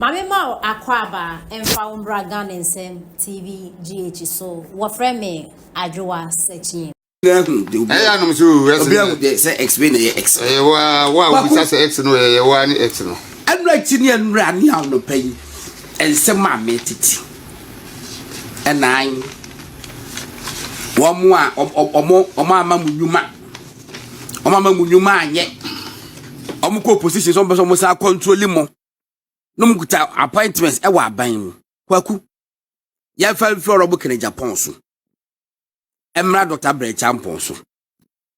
Mami ma akwaba emfa umbra Ghana nsem TV GH so wofre me adwoa sechi no so obi say explain the x wa we say x no wa ni x no anra chini anra ni hawo no pai ensem ma me titi enan womo a omo ama munyuma anye omo ko position so mo sa control mo no mukuta appointments e wa aban mu kwaku ya fa robo kene Japan so emra Dr. Bre Champon so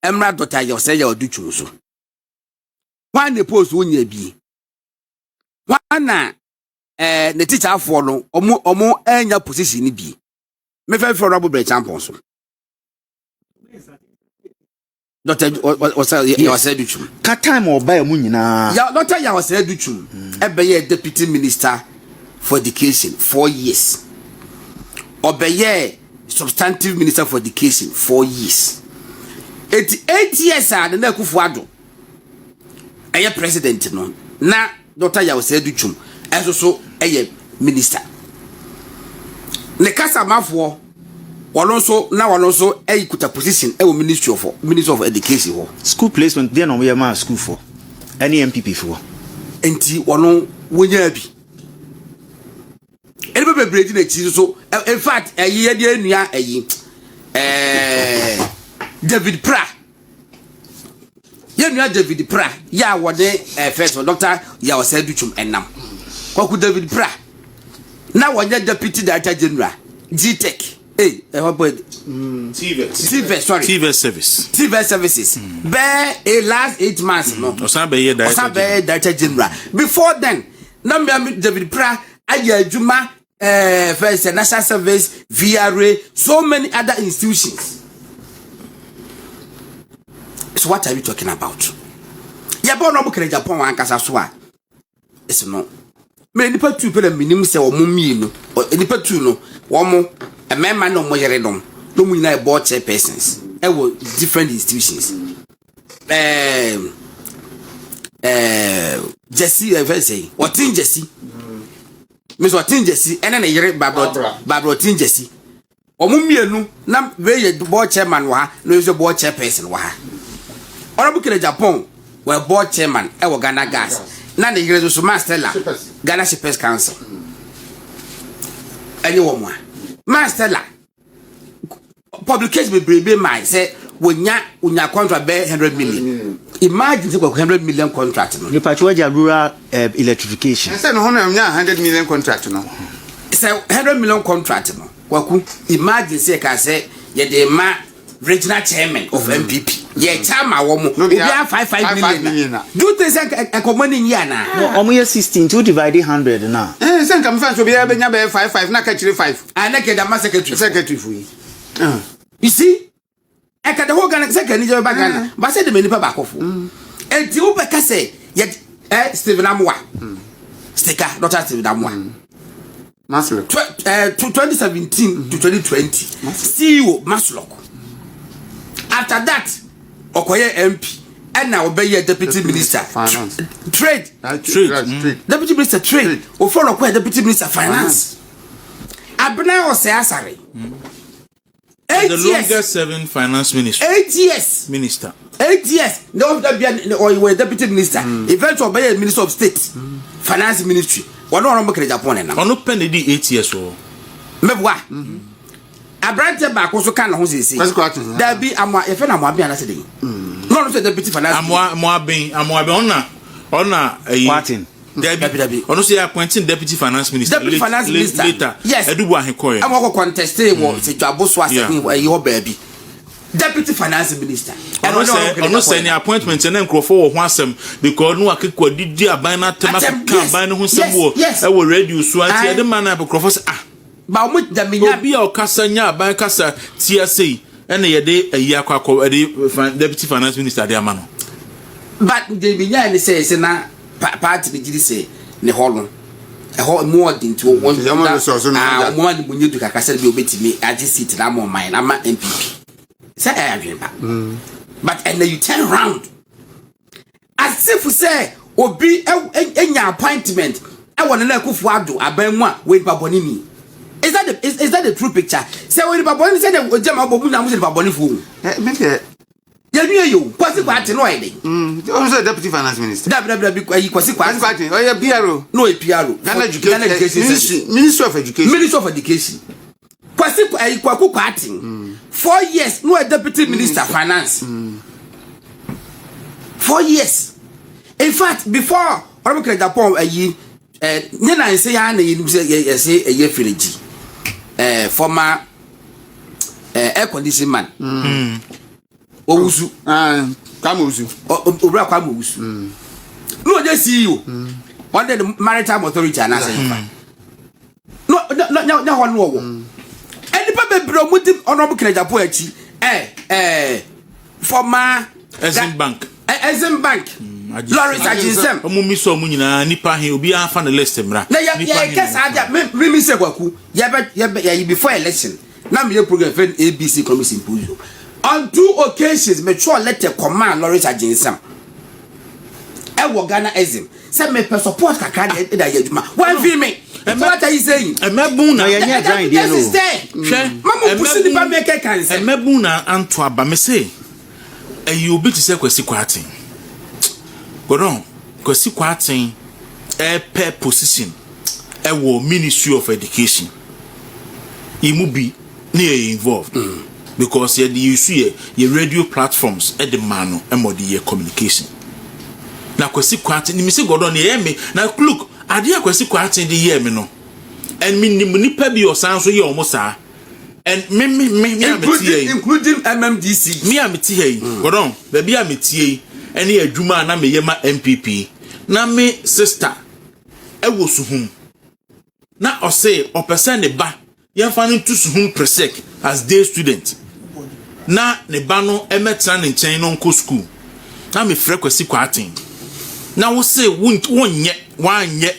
emra Dr. Yose ya oduchu so wan the post wonya bi wan na ne teacher afọ no omo enya position ni bi me fa robo Bre Champon so Dr. Yose duchu ka time oba mu nyina ya Dr. Yose duchu Obeye deputy minister for education 4 years. Obeye substantive minister for education 4 years. 8 years and na Kufuado. Eye president no. Na Dr. Yawse Duchum so minister. Ne kasa mafo wono so kuta position ministry of education ho. School placement there no we ma school for. Any MPP for. Enti wono wonya bi ene be bredi na chi so in fact ye de anua David Pra ye nua David Pra ya wode first Dr. Yawse Duchum enam kwaku David Pra na wonya deputy director general GTech what boy TV services be last 8 months no Osabe director general before then na me David Pra aya adwuma first national service VRA so many other institutions. So what are we talking about? Ya bo no bukere Japan wan kasa so a it's no me nipa tu pe minim se omo mienu nipa tu no womo emema no mo yere dom no mu nyina board chairpersons e wo different institutions Jesse say what in Jesse Miss what in Jesse and then yere Barbara tin Jesse omo mienu na we board chairman wa no is board chairperson wa ora bukere Japan we board chairman e wo Ghana Gas na the yere so master la Ghana Shippers Council any woman master la publication be brebe my say wonya contract be 100 million. Imagine say 100 million contract no. The Pachuaja rural electrification. Say no 100 million contract no. Say 100 million contract no. Kwaku imagine say ka say ye de ma regional chairman of MPP. Ye chama wo mo. Obi 5 million. Do you think a common in year na? No, omo ye 16 to divide 100 na. Say come first obi e benya be 5 na ka chire 5. And na ke da secretary for you. You see? I can the whole Ghana second is back Ghana. But say the many back off. And you be say yet Stephen Amwa. Sticker, Dr. Stephen Amwa. Maslock. 2017 to 2020. CEO Maslock. After that, Okoye MP and now Obeye deputy minister finance. Trade. Deputy minister trade. O follow Okoye deputy minister finance. Abena o say asare. The longest serving finance minister. 8 years. Minister. 8 years. No, or you were deputy minister. Eventually, by minister of state, finance ministry. One or more Japan now. On open the 8 years or. Mebwa. A branch back also can who say. There be a more if I'm happy and I said, no, deputy finance. Ona Martin. Debbie. Honestly, appointing deputy finance minister. Deputy finance minister. Later. Yes. Eduwa Hekoye. I'm going to contest it. Jabo Swasi your baby. Deputy finance minister. I don't say any appointments and then crop for one because no akekwa didi abana tema kan no ho semwo e wo radio so anti the man na crop ah ba mo da menya bi o kasa nya aban kasa TSA and ye de ayi akwa deputy finance minister de amano but the menya ni say na party be gidi say ne holo e ho more than to one mo ni munye du kakasa bi obetimi agi seat na mo man ama MPP say I agree but and then you turn around as if say obi enya appointment I want to kufu ado abenwa we nipa boni ni. Is that the true picture? Say we nipa boni say the jama bobu na musi nipa boni fu. Make Yanu you kwasi kwati no ide. Also deputy finance minister. Kwasi kwati. Oh yeah, PRO. No PRO. Ghana Education Ministry of Education. Ministry of Education. Kwasi kwaku kwati. 4 years no deputy minister finance. 4 years. In fact, before Honorable Japan Nina say ya na you say a year free former air condition man. Owusu Kwamusu Obra Kwamusu no just see you under the maritime authority and no one wo any papa promoting Honorable Japan former Exim Bank Lawrence Ajinsem omumi so mu nyina nipa he obi afa na list mra na ya guess aja me say kwaku ya before election na me program friend ABC commission symposium on 2 occasions me sure let command Lawrence Ajinsem e wo Ghana Exim say me support kakra da ya adwuma one feel me what are you saying emebu na yanya grind dey no hwe mama pusi ni ba make cancer emebu na anto aba me say e you be to say kwasi kwati godon kwasi kwati per position e wo Ministry of Education imu bi na involved because you see your radio platforms at the mano and the communication na kwasi kwati ni mi se godon e me na look ade akwasi kwati de ye me no and me nipa bi osan so ye omosa and me including MMDC me ameti here godon ba bi ameti here ene adwuma na me yema MPP na me sister e wo suhum na o say o person ne ba yemfa no to suhum presec as day student na ne ba no emetra ne nchen no nko school na me frɛ kwasi kwaten na wo say wonye wanye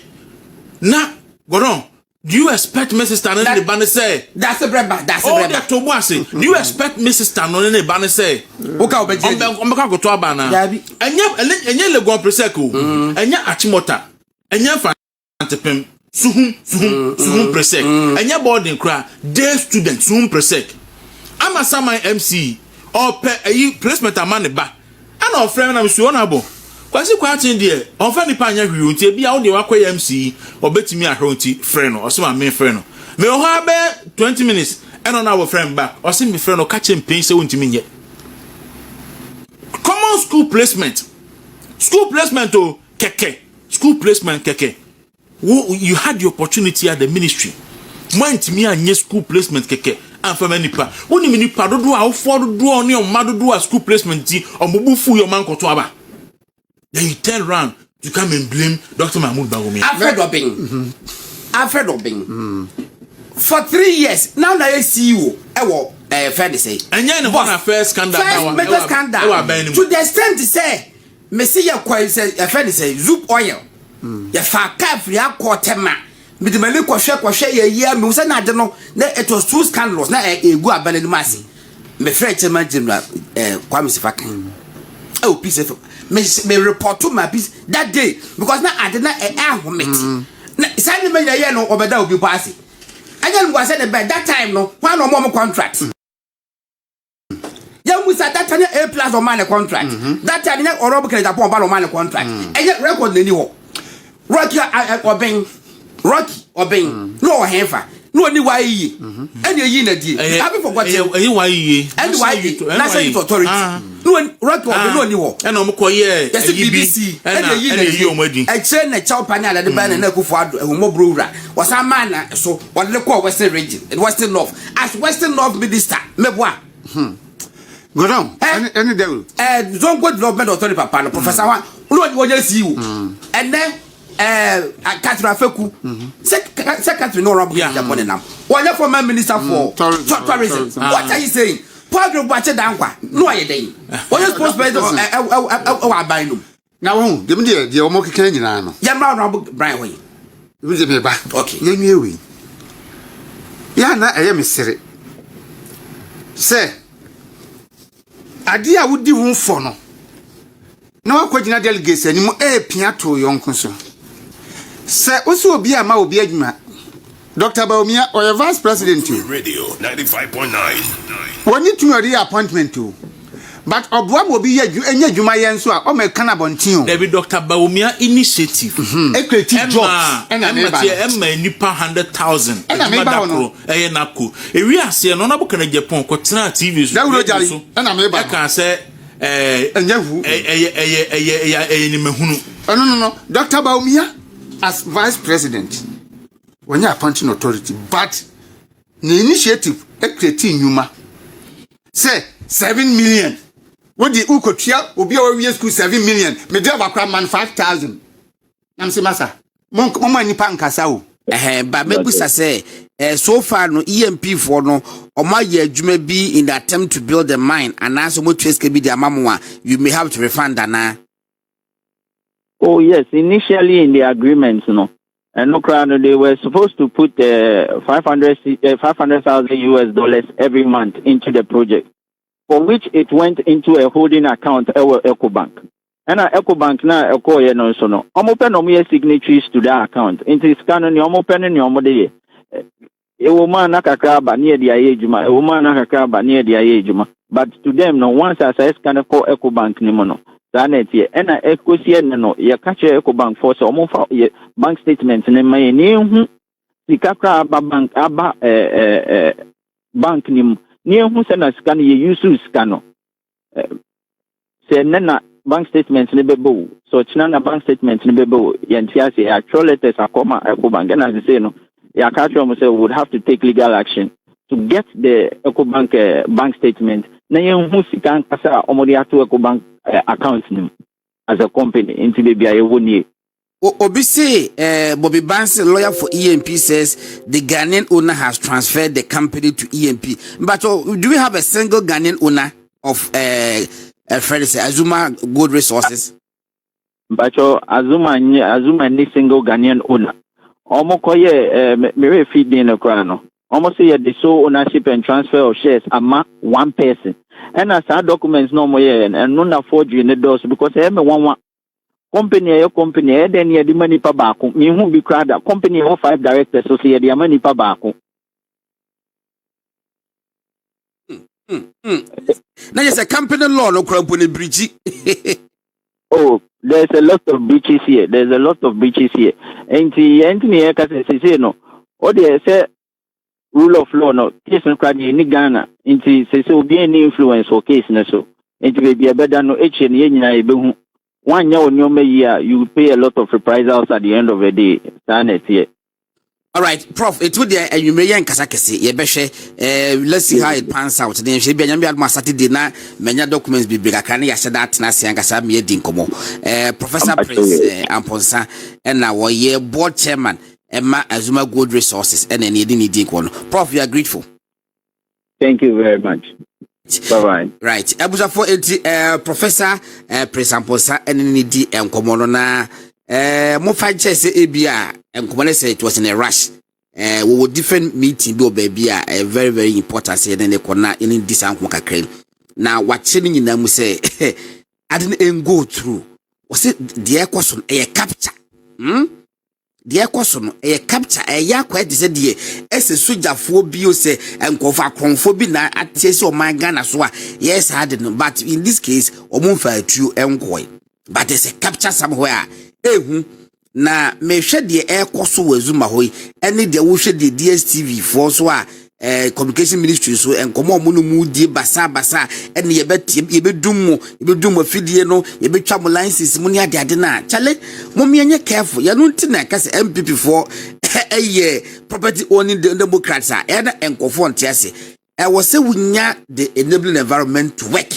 na godon do you expect my sister no ne ba no say that's a breba oh that to bo say do you expect my sister no ne ba no say oka obeje ombeka goto aba na enye legon presec o enye achimota enye fantepem suhum presec enye boarding kra day student suhum presec ama sama MC or placement amane ba ana ofrem na msu onabo kwasi kwatin de onfa nipa anya hwi onti bia wo de wakwa MC obetimi ahwe onti friend no osema me friend no me ho abe 20 minutes eno na wo friend back osi me friend no ka champion se wontimi nye common school placement oh keke school placement keke you had the opportunity at the ministry montimi anye school placement keke anfa nipa woni me nipa dodo a wo for dodo oni o ma dodo a school placement ti omobufu yo man koto aba. Then you turn around to come and blame Dr. Mahmoud Bagomi. Alfred Obing. For 3 years now na CEO fair say and you know first scandal to the extent to say me see your coin say fair say Zoop oil ya fa ka free akotema me de mele kwhwe ye me say na de no it was too scandalous na egu abane ni masi me frɛ chairman general Kwame Sifakan peace me report to my piece that day because now I did not ahomit na say me ya no obeda obi pass anya no say the bed that time no one no more contract ya musa that time A+ on man contract that time na Honorable Japan ba on man contract anya record nani ho Rocky Obeng no hefa no ni why yi and yi na die happy for what why yi and why national authority no Rocky Obeng no ni ho and o mko ye BBC and yi omadi e chere na chow panel de ban na akufo ado e mo browra was a man so what le call Western region and Western North as Western North minister meboa go down any devil Zongo Development Authority papa professor one no just you and then Catherine Feku secretary no Rob Japan now one former minister for tourism what are you saying Paul Bache Dankwa no aye dey what you supposed to buy no now who dem dey o mo keke nyina no ya ma Rob Brian wey we dey ba okay ye nwie we ya na eye mesere say ade a wodi hu mfo no na wakwagina delegate animu pia to yonko so Sir, also be a ma obi adwuma. Dr. Baumia or your vice president too. Radio 95.9. When you to your appointment too. But Obwa will be you and your Juma Yansua or my cannabon. There be Dr. Baumia initiative. A creative job and a nipa 100,000. And a member If we are saying no book in Japan, Kotina TV, and a member can say, no. Dr. Baumia as vice president. When you are appointing authority, but the initiative a creating Yuma. Say 7 million. What the Ukotia will be our school 7 million. Medeva man 5,000. I'm saying, Massa. Mama ni pankasao. But maybe say, so far no EMP for no, or my year you may be in the attempt to build a mine, and as much can be the mamma, you may have to refund that. Oh yes, initially in the agreement, no. And no crowd, they were supposed to put $500,000 US every month into the project, for which it went into a holding account at EcoBank. And EcoBank now, no, so no. Open signatories to that account. Into scanning your open in your mode. A woman nakakraba near the Ayejuma, a woman nakakraba near the Ayejuma. But to them, no, once I say scan call EcoBank Nimono. Danet ye ena ekosien no ye catch EcoBank for so mo fa bank statement ne ma ni hu sika kra aba bank aba bank nim ni hu se na sika no ye use sika no se na bank statement ne bebo so china na bank statement ne bebo ye ntia se actual letters akoma EcoBank na say no ya catch mo say would have to take legal action to get the EcoBank bank statement na ye hu sika nkasa omodi ato EcoBank accounts as a company into the BIA. Obisi, Bobby Banks, lawyer for EMP, says the Ghanaian owner has transferred the company to EMP. But do we have a single Ghanaian owner of Azuma Gold Resources? But Azuma any single Ghanaian owner. Almost me feed in a crown. Almost say the sole ownership and transfer of shares among one person. And as our documents no more and none afford you in the doors because every one company then you the money per back. Me who be crowd a company of 5 directors so see the money per back. Now it's a company law no company bridge. Oh, there's a lot of breaches here. And the Anthony say no. Oh, they say rule of law no case no crowd in Ghana into say so be any influence for case na so into be a better no eche na nyina ebehu one year on your year you pay a lot of reprisals at the end of the day stand here. All right, Prof, it would and you may yank Kasakasi, Yebeshe, let's see how it pans out. Then she be a Saturday na many documents be bigger. Can you say that Nasi and Kasami Dinkomo? Professor Prince Amponsa and now year board chairman. Emma Azuma Gold Resources and any need one. Prof, we are grateful. Thank you very much. Bye-bye. Right. Abuja for Professor Prince Amposa and any D and Commonona Mofa Chess ABR and Common said it was in a rush. We were different meeting do baby a very, very important say then they could not in this crane. Now watching in them say I didn't go through. Was it the question a capture? The question a capture a ya quite said ye as a soldier for bio say and cover conphobia at Tess or my Ghana so yes I didn't but in this case omunfa true enquoy but there's a capture somewhere na me hwɛ the air course was Zuma hoy any the wo hwɛ the DSTV for so communication ministry so and come on mu die basa and ye bedum afidie no ye betwa mo license mu ne ade na chale mo me nye careful ye no ntina ka se MPP for property owning democrats and enkofo ntiase was say we nya the enabling environment to work.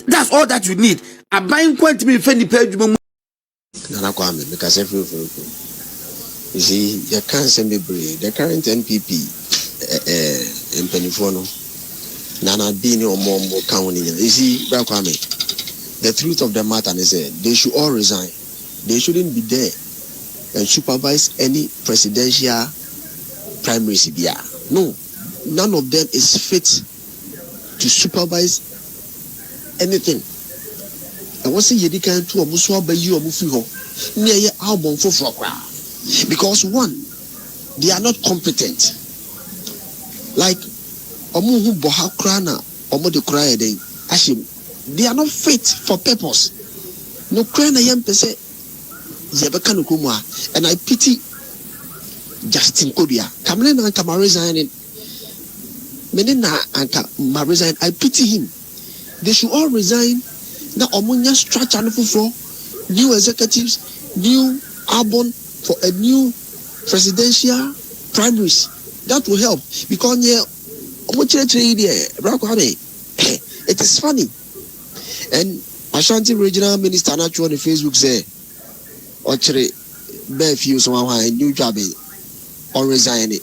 That's all that you need. Aban kwant me fe ni page mu Nana Kwame because every you see, you can't send me break. The current NPP in Penifono, Nana Bini or Mombo County. You see, Kwame, the truth of the matter is they should all resign. They shouldn't be there and supervise any presidential primary CBR. No, none of them is fit to supervise anything. I was saying you can't do a muswa by you or mufiho. near your album for crowd. Because one, they are not competent. Like omo hu boha krana, omo de cry then ashim. They are not fit for purpose. No krana yam pese yebeka no kumwa. And I pity Justin Kobia. Kamle na anka resigning. Menena anka resign. I pity him. They should all resign. Na omunya structure no for new executives, new album for a new presidential primaries. That will help because it is funny. And Ashanti regional minister natural on the Facebook say, "Ochre be few someone a new job or resign it.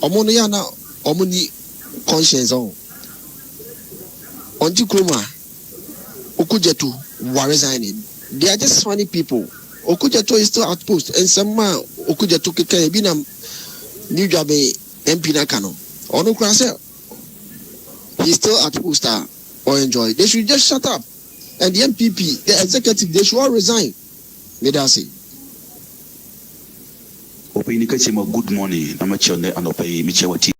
Omoni ya na omoni conscience on. Onti Kroma Okujetu were resigning. They are just funny people. Okujetu is still outpost and some man Okujetu keke binam new job MP Nakano. Ono Krasa, he's still outpost or enjoy. They should just shut up. And the MPP, the executive, they should all resign. Let us say. Good morning. I'm a children and I pay Michel.